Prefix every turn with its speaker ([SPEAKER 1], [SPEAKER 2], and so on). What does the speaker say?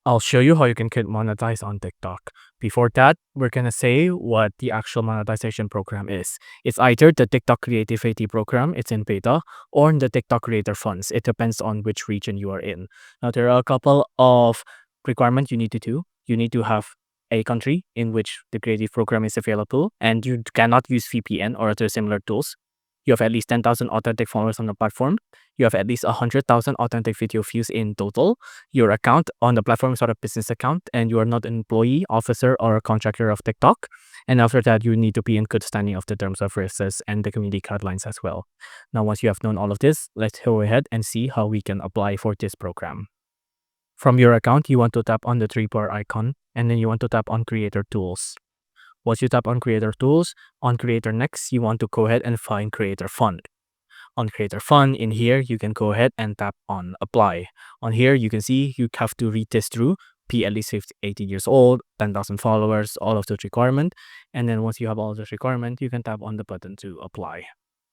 [SPEAKER 1] I'll show you how you can monetize on TikTok. Before that, we're gonna say what the actual monetization program is. It's either the TikTok Creativity Program, it's in beta, or the TikTok Creator Funds. It depends on which region you are in. Now, there are a couple of requirements you need to do. You need to have a country in which the creative program is available, and you cannot use VPN or other similar tools. You have at least 10,000 authentic followers on the platform. You have at least 100,000 authentic video views in total. Your account on the platform is not a business account, and you are not an employee, officer, or a contractor of TikTok. And after that, you need to be in good standing of the terms of service and the community guidelines as well. Now, once you have known all of this, let's go ahead and see how we can apply for this program. From your account, you want to tap on the three bar icon, and then you want to tap on Creator Tools. Once you tap on Creator Tools, on Creator Next, you want to go ahead and find Creator Fund. On Creator Fund, in here, you can go ahead and tap on Apply. On here, you can see you have to read this through, be at least 18 years old, 10,000 followers, all of those requirements. And then once you have all those requirements, you can tap on the button to apply.